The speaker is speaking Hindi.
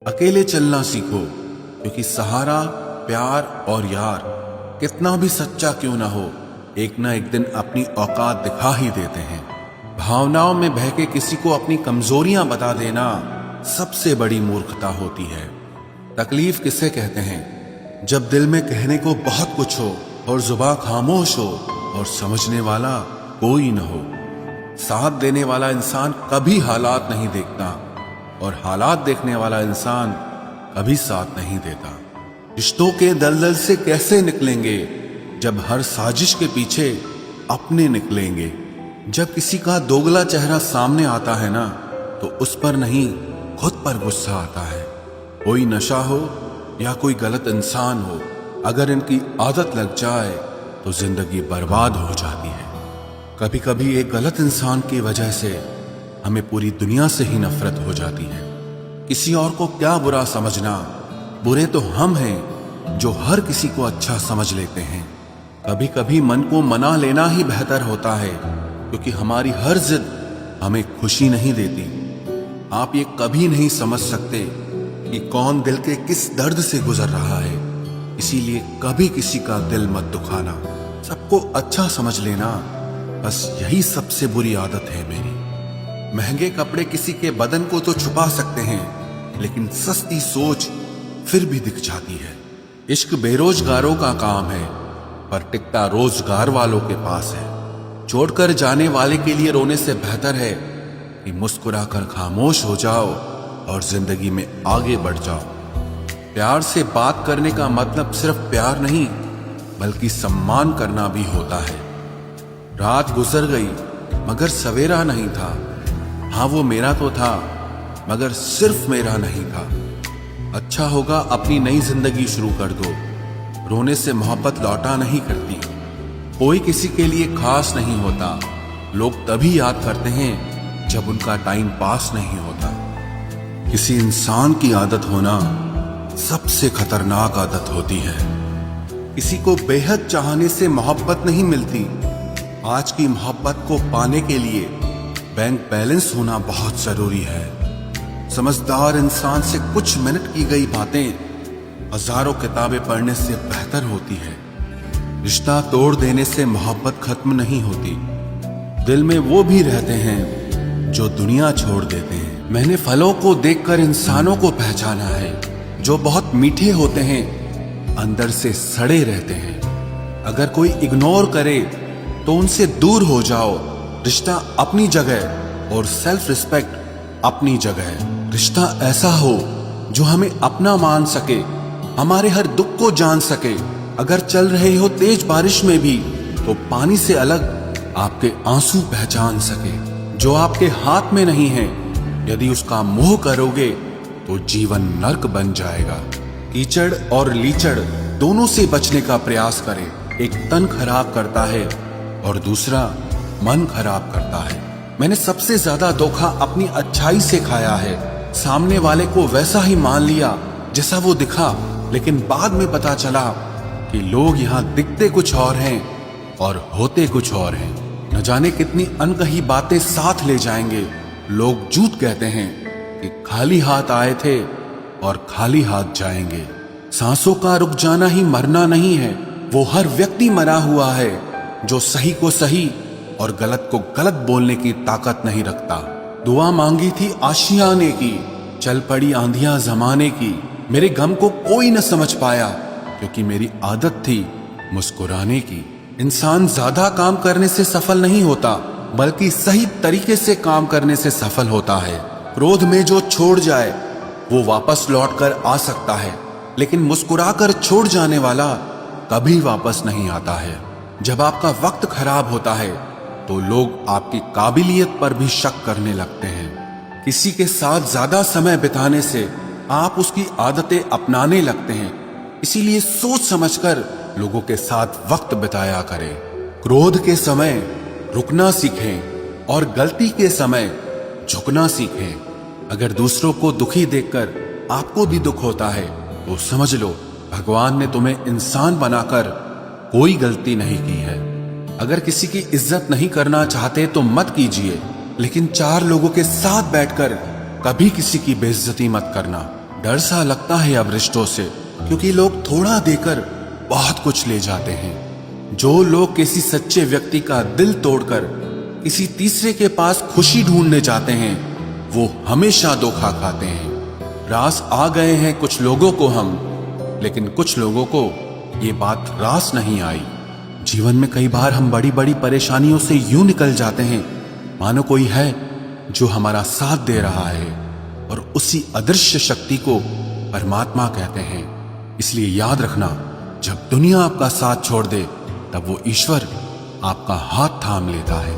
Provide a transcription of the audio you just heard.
अकेले चलना सीखो, क्योंकि सहारा, प्यार और यार कितना भी सच्चा क्यों ना हो, एक ना एक दिन अपनी औकात दिखा ही देते हैं। भावनाओं में बह के किसी को अपनी कमजोरियां बता देना सबसे बड़ी मूर्खता होती है। तकलीफ किसे कहते हैं? जब दिल में कहने को बहुत कुछ हो और जुबान खामोश हो और समझने वाला कोई न हो। साथ देने वाला इंसान कभी हालात नहीं देखता और हालात देखने वाला इंसान कभी साथ नहीं देता। रिश्तों के दलदल से कैसे निकलेंगे जब हर साजिश के पीछे अपने निकलेंगे। जब किसी का दोगला चेहरा सामने आता है ना, तो उस पर नहीं खुद पर गुस्सा आता है। कोई नशा हो या कोई गलत इंसान हो, अगर इनकी आदत लग जाए तो जिंदगी बर्बाद हो जाती है। कभी कभी एक गलत इंसान की वजह से हमें पूरी दुनिया से ही नफरत हो जाती है। किसी और को क्या बुरा समझना, बुरे तो हम हैं जो हर किसी को अच्छा समझ लेते हैं। कभी कभी मन को मना लेना ही बेहतर होता है, क्योंकि हमारी हर जिद हमें खुशी नहीं देती। आप ये कभी नहीं समझ सकते कि कौन दिल के किस दर्द से गुजर रहा है, इसीलिए कभी किसी का दिल मत दुखाना। सबको अच्छा समझ लेना, बस यही सबसे बुरी आदत है मेरी। महंगे कपड़े किसी के बदन को तो छुपा सकते हैं, लेकिन सस्ती सोच फिर भी दिख जाती है। इश्क बेरोजगारों का काम है, पर टिकता रोजगार वालों के पास है। छोड़कर जाने वाले के लिए रोने से बेहतर है कि मुस्कुराकर खामोश हो जाओ और जिंदगी में आगे बढ़ जाओ। प्यार से बात करने का मतलब सिर्फ प्यार नहीं, बल्कि सम्मान करना भी होता है। रात गुजर गई मगर सवेरा नहीं था। हाँ, वो मेरा तो था, मगर सिर्फ मेरा नहीं था। अच्छा होगा अपनी नई जिंदगी शुरू कर दो। रोने से मोहब्बत लौटा नहीं करती। कोई किसी के लिए खास नहीं होता। लोग तभी याद करते हैं जब उनका टाइम पास नहीं होता। किसी इंसान की आदत होना सबसे खतरनाक आदत होती है। किसी को बेहद चाहने से मोहब्बत नहीं मिलती। आज की मोहब्बत को पाने के लिए बैंक बैलेंस होना बहुत जरूरी है। समझदार इंसान से कुछ मिनट की गई बातें हजारों किताबें पढ़ने से बेहतर होती है। रिश्ता तोड़ देने से मोहब्बत खत्म नहीं होती। दिल में वो भी रहते हैं जो दुनिया छोड़ देते हैं। मैंने फलों को देखकर इंसानों को पहचाना है, जो बहुत मीठे होते हैं अंदर से सड़े रहते हैं। अगर कोई इग्नोर करे तो उनसे दूर हो जाओ। रिश्ता अपनी जगह और सेल्फ रिस्पेक्ट अपनी जगह। रिश्ता ऐसा हो जो हमें अपना मान सके, हमारे हर दुख को जान सके। अगर चल रहे हो तेज बारिश में भी, तो पानी से अलग आपके आंसू पहचान सके। जो आपके हाथ में नहीं है, यदि उसका मोह करोगे तो जीवन नर्क बन जाएगा। कीचड़ और लीचड़ दोनों से बचने का प्रयास करें। एक तन खराब करता है और दूसरा मन खराब करता है। मैंने सबसे ज्यादा धोखा अपनी अच्छाई से खाया है। सामने वाले को वैसा ही मान लिया जैसा वो दिखा, लेकिन बाद में पता चला कि लोग यहाँ दिखते कुछ और हैं और होते कुछ और हैं। न जाने कितनी अनकही बातें साथ ले जाएंगे। लोग झूठ कहते हैं कि खाली हाथ आए थे और खाली हाथ जाएंगे। सांसों का रुक जाना ही मरना नहीं है। वो हर व्यक्ति मरा हुआ है जो सही को सही और गलत को गलत बोलने की ताकत नहीं रखता। दुआ मांगी थी आशियाने की, चल पड़ी आंधियां जमाने की। मेरे गम को कोई न समझ पाया, क्योंकि मेरी आदत थी मुस्कुराने की। इंसान ज्यादा काम करने से सफल नहीं होता, बल्कि सही तरीके से काम करने से सफल होता है। क्रोध में जो छोड़ जाए वो वापस लौट कर आ सकता है, लेकिन मुस्कुराकर छोड़ जाने वाला कभी वापस नहीं आता है। जब आपका वक्त खराब होता है तो लोग आपकी काबिलियत पर भी शक करने लगते हैं। किसी के साथ ज्यादा समय बिताने से आप उसकी आदतें अपनाने लगते हैं। इसीलिए सोच समझकर लोगों के साथ वक्त बिताया करें। क्रोध के समय रुकना सीखें और गलती के समय झुकना सीखें। अगर दूसरों को दुखी देखकर आपको भी दुख होता है तो समझ लो भगवान ने तुम्हें इंसान बनाकर कोई गलती नहीं की है। अगर किसी की इज्जत नहीं करना चाहते तो मत कीजिए, लेकिन चार लोगों के साथ बैठकर कभी किसी की बेइज्जती मत करना। डर सा लगता है अब रिश्तों से, क्योंकि लोग थोड़ा देकर बहुत कुछ ले जाते हैं। जो लोग किसी सच्चे व्यक्ति का दिल तोड़कर किसी तीसरे के पास खुशी ढूंढने जाते हैं, वो हमेशा धोखा खाते हैं। रास आ गए हैं कुछ लोगों को हम, लेकिन कुछ लोगों को ये बात रास नहीं आई। जीवन में कई बार हम बड़ी बड़ी परेशानियों से यूं निकल जाते हैं मानो कोई है जो हमारा साथ दे रहा है, और उसी अदृश्य शक्ति को परमात्मा कहते हैं। इसलिए याद रखना, जब दुनिया आपका साथ छोड़ दे, तब वो ईश्वर आपका हाथ थाम लेता है।